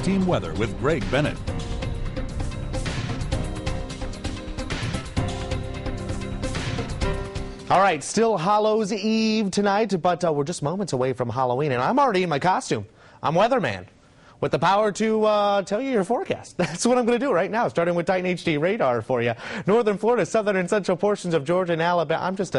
Team Weather with Greg Bennett. All right, still Hallows Eve tonight, but we're just moments away from Halloween, and I'm already in my costume. I'm Weatherman, with the power to tell you your forecast. That's what I'm going to do right now, starting with Titan HD radar for you. Northern Florida, southern and central portions of Georgia and Alabama. I'm just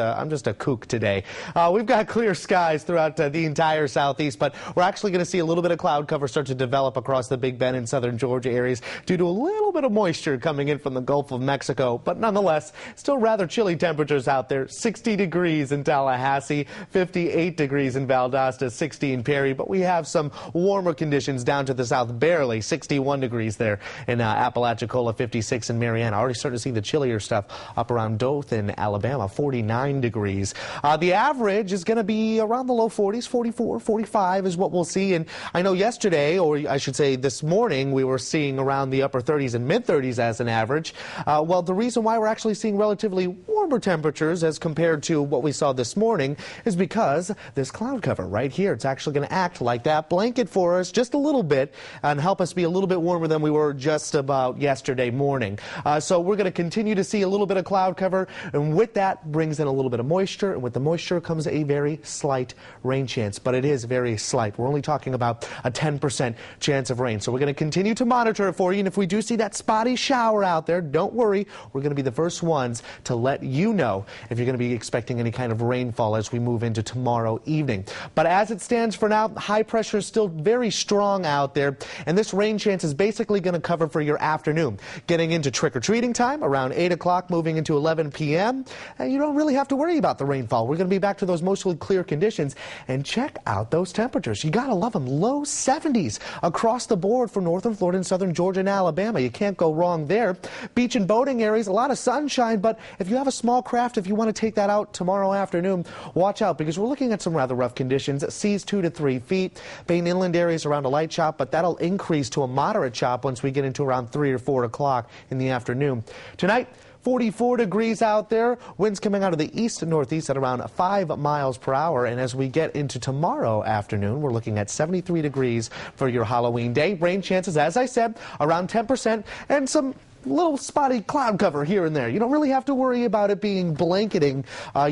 a kook today. We've got clear skies throughout the entire southeast, but we're actually going to see a little bit of cloud cover start to develop across the Big Bend and southern Georgia areas due to a little bit of moisture coming in from the Gulf of Mexico. But nonetheless, still rather chilly temperatures out there. 60 degrees in Tallahassee, 58 degrees in Valdosta, 60 in Perry. But we have some warmer conditions down to the south, barely 61 degrees there in Apalachicola, 56 in Marianna. Already starting to see the chillier stuff up around Dothan, Alabama, 49 degrees. The average is going to be around the low 40s, 44, 45 is what we'll see. And I know yesterday, or I should say this morning, we were seeing around the upper 30s and mid 30s as an average. Well, the reason why we're actually seeing relatively warmer temperatures as compared to what we saw this morning is because this cloud cover right here, it's actually going to act like that blanket for us just a little bit and help us be a little bit warmer than we were just about yesterday morning. So we're going to continue to see a little bit of cloud cover, and with that brings in a little bit of moisture, and with the moisture comes a very slight rain chance, but it is very slight. We're only talking about a 10% chance of rain. So we're going to continue to monitor it for you, and if we do see that spotty shower out there, don't worry, we're going to be the first ones to let you know if you're going to be expecting any kind of rainfall as we move into tomorrow evening. But as it stands for now, high pressure is still very strong out there, and this rain chance is basically going to cover for your afternoon. Getting into trick-or-treating time around 8 o'clock, moving into 11 p.m., and you don't really have to worry about the rainfall. We're going to be back to those mostly clear conditions, and check out those temperatures. You got to love them. Low 70s across the board for northern Florida and southern Georgia and Alabama. You can't go wrong there. Beach and boating areas, a lot of sunshine, but if you have a small craft, if you want to take that out tomorrow afternoon, watch out because we're looking at some rather rough conditions. Seas 2 to 3 feet. Bayne inland areas around a light chop, but that'll increase to a moderate chop once we get into around 3 or 4 o'clock in the afternoon. Tonight, 44 degrees out there. Winds coming out of the east and northeast at around 5 miles per hour. And as we get into tomorrow afternoon, we're looking at 73 degrees for your Halloween day. Rain chances, as I said, around 10% and some little spotty cloud cover here and there. You don't really have to worry about it being blanketing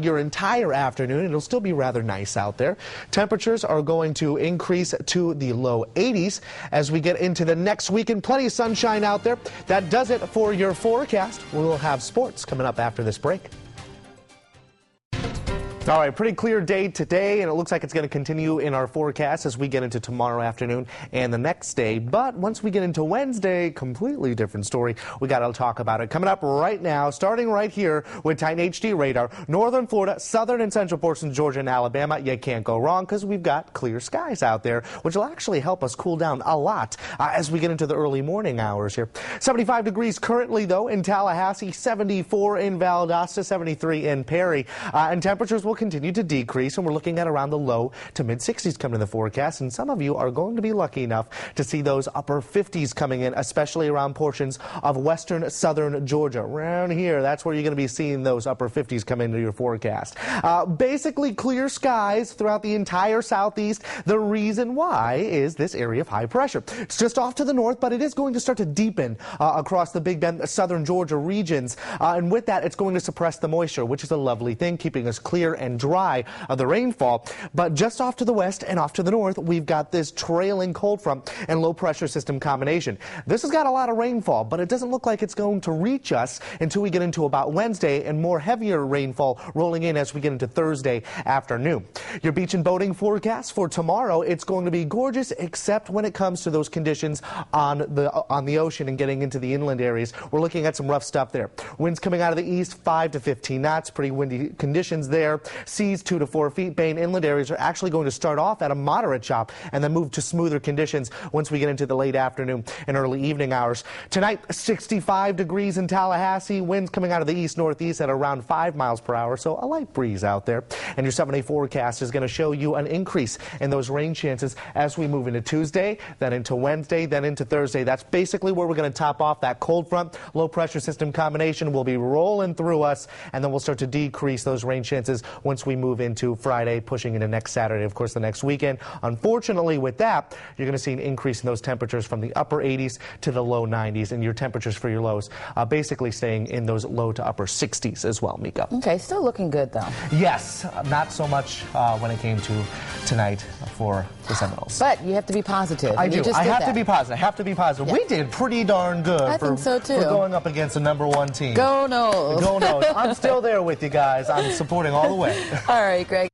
your entire afternoon. It'll still be rather nice out there. Temperatures are going to increase to the low 80s as we get into the next weekend. Plenty of sunshine out there. That does it for your forecast. We'll have sports coming up after this break. All right, pretty clear day today, and it looks like it's going to continue in our forecast as we get into tomorrow afternoon and the next day. But once we get into Wednesday, completely different story. We got to talk about it. Coming up right now, starting right here with Titan HD radar, northern Florida, southern and central portions of Georgia and Alabama. You can't go wrong because we've got clear skies out there, which will actually help us cool down a lot as we get into the early morning hours here. 75 degrees currently, though, in Tallahassee, 74 in Valdosta, 73 in Perry, and temperatures will continue to decrease, and we're looking at around the low to mid 60s coming in the forecast, and some of you are going to be lucky enough to see those upper 50s coming in, especially around portions of western southern Georgia. Around here, that's where you're going to be seeing those upper 50s come into your forecast. Basically clear skies throughout the entire southeast. The reason why is this area of high pressure. It's just off to the north, but it is going to start to deepen across the Big Bend, southern Georgia regions, and with that, it's going to suppress the moisture, which is a lovely thing, keeping us clear and dry of the rainfall. But just off to the west and off to the north, we've got this trailing cold front and low pressure system combination. This has got a lot of rainfall, but it doesn't look like it's going to reach us until we get into about Wednesday, and more heavier rainfall rolling in as we get into Thursday afternoon. Your beach and boating forecast for tomorrow, it's going to be gorgeous, except when it comes to those conditions on the ocean and getting into the inland areas. We're looking at some rough stuff there. Winds coming out of the east, 5 to 15 knots, pretty windy conditions there. Seas 2 to 4 feet. Bayne inland areas are actually going to start off at a moderate chop and then move to smoother conditions once we get into the late afternoon and early evening hours. Tonight, 65 degrees in Tallahassee. Winds coming out of the east-northeast at around 5 miles per hour, so a light breeze out there. And your 7-day forecast is going to show you an increase in those rain chances as we move into Tuesday, then into Wednesday, then into Thursday. That's basically where we're going to top off. That cold front, low pressure system combination will be rolling through us, and then we'll start to decrease those rain chances once we move into Friday, pushing into next Saturday, of course, the next weekend. Unfortunately, with that, you're going to see an increase in those temperatures from the upper 80s to the low 90s, and your temperatures for your lows basically staying in those low to upper 60s as well, Mika. Okay, still looking good, though. Yes, not so much when it came to tonight for the Seminoles. But you have to be positive. I do. I have to be positive. I have to be positive. Yeah. We did pretty darn good I think so, too. for going up against the #1 team. Go Noles. Go Noles. I'm still there with you guys. I'm supporting all the way. All right, Greg.